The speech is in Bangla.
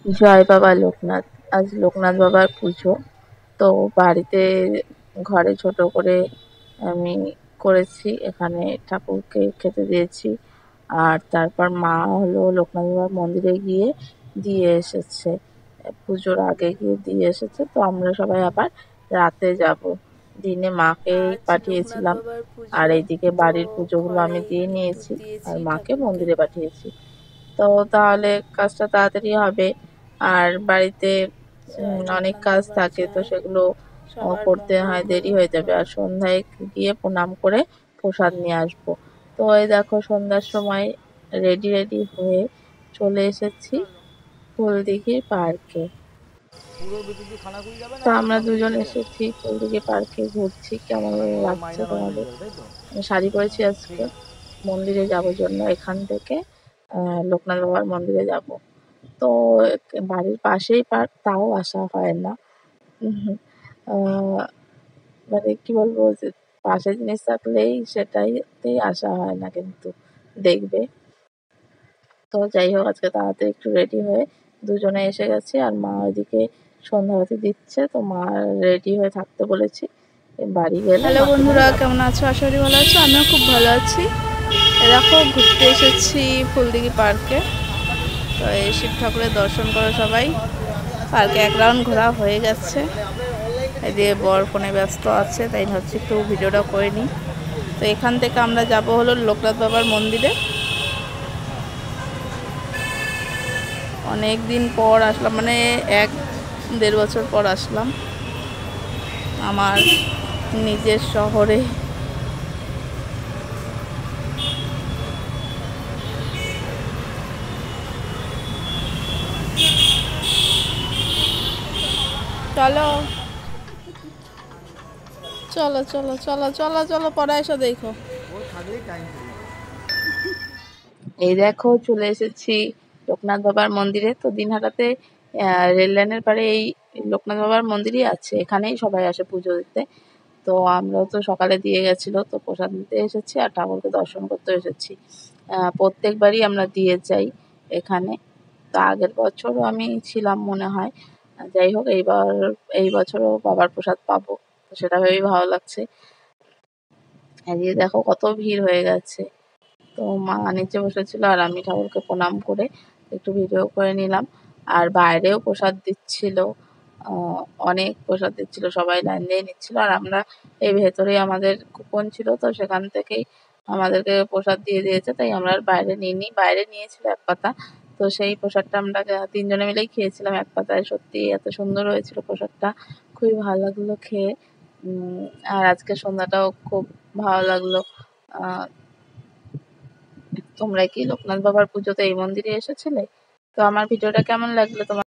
জয় বাবা লোকনাথ। আজ লোকনাথ বাবার পুজো। তো বাড়িতে ঘরে ছোট করে আমি করেছি। এখানে ঠাকুরকে খেতে দিয়েছি। আর তারপর মা হলো লোকনাথ বাবার মন্দিরে গিয়ে দিয়ে এসেছে। পুজোর আগে গিয়ে দিয়ে এসেছে। তো আমরা সবাই আবার রাতে যাব। দিনে মাকেই আজ লোকনাথ পাঠিয়েছিলাম। বাবার আর পুজো। এইদিকে তো বাড়ির পুজোগুলো আমি ঘরেই দিয়ে ধূপ নিয়েছি। আর দিয়েছি মাকে ঠাকুরকে। মন্দিরে পাঠিয়েছি। তো তাহলে কাজটা তাড়াতাড়ি হবে। আর বাড়িতে জয় অনেক লোকনাথ কাজ বাবা, থাকে, তো জয়। সেগুলো সবার করতে মঙ্গল হয়, দেরি করো। হয়ে যাবে। আর সন্ধ্যায় গিয়ে প্রণাম করে প্রসাদ নিয়ে আসবো। তো এই দেখো সন্ধ্যার সময় রেডি রেডি হয়ে চলে এসেছি ফুলদিঘির পার্কে। তো আমরা দুজন এসেছি ফুলদিঘি পার্কে, ঘুরছি। কেমন লাগছে তোমাদের? আমি শাড়ি পরেছি আজকে। মন্দিরে যাবো জন্য এখান থেকে লোকনাথ বাবার মন্দিরে যাব। তো বাড়ির পাশেই পার্ক, তাও আসা হয় না। উহু, আহ, মানে কি বলবো যে পাশে জিনিস থাকলেই সেটাইতেই আসা হয় না কিন্তু দেখবে। তো যাই হোক, আজকে তাড়াতাড়ি একটু রেডি হয়ে দুজনে এসে গেছি। আর মা ওইদিকে সন্ধ্যাবাতি দিচ্ছে, তো মা রেডি হয়ে থাকতে বলেছি। বাড়ি গেলে হ্যালো মাকে নিয়ে বন্ধুরা, যাবো। কেমন আছো? আশা করি ভালো আছো। আমিও খুব ভালো আছি। দেখো ঘুরতে এসেছি ফুলদিঘি পার্কে। তো এই শিব ঠাকুরের দর্শন করো সবাই। পার্কে এক রাউন্ড ঘোরা হয়ে গেছে। এদিকে বর ফোনে ব্যস্ত আছে, তাই ভাবছি একটু ভিডিওটা করে নিই। তো এখান থেকে আমরা যাব হলো লোকনাথ বাবার মন্দিরে। অনেক দিন পর আসলাম, মানে 1-1.5 বছর পর আসলাম আমার নিজের শহরে। চলো চলো চলো চলো চলো চলো, পরে এসো দেখো। এই দেখো চলে এসেছি লোকনাথ বাবার মন্দিরে। তো দিনহাটাতে রেল লাইনের পাড়ে এই লোকনাথ বাবার মন্দিরই আছে, এখানেই সবাই আসে পুজো দিতে। তো আমরাও তো সকালে দিয়ে গেছিল, তো প্রসাদ নিতে এসেছি আর ঠাকুরকে দর্শন করতে এসেছি। প্রত্যেকবারই আমরা দিয়ে যাই এখানে। তো আগের বছরও আমি ছিলাম মনে হয়। যাই হোক, এই বছরও বাবার প্রসাদ পাবো, তো সেটা ভেবেই ভালো লাগছে। এদিকে দেখো কত ভিড় হয়ে গেছে। তো মা নিচে বসেছিল আর আমি ঠাকুরকে প্রণাম করে একটু ভিডিও করে নিলাম। আর বাইরেও প্রসাদ দিচ্ছিল, আহ, অনেক প্রসাদ দিচ্ছিল, সবাই লাইন দিয়ে নিচ্ছিল। আর আমরা এই ভেতরেই আমাদের কুপন ছিল, তো সেখান থেকেই আমাদেরকে প্রসাদ দিয়ে দিয়েছে, তাই আমরা আর বাইরে নিইনি। বাইরে নিয়েছিল এক পাতা, তো সেই প্রসাদটা আমরা তিনজনে মিলেই খেয়েছিলাম এক পাতায়। সত্যি এত সুন্দর হয়েছিল প্রসাদটা, খুবই ভালো লাগলো খেয়ে। আর আজকে সন্ধ্যাটাও খুব ভালো লাগলো। আহ তোমরা কি লোকনাথ বাবার পুজোতে এই মন্দিরে এসেছিলে? তো আমার ভিডিওটা কেমন লাগলো তোমার?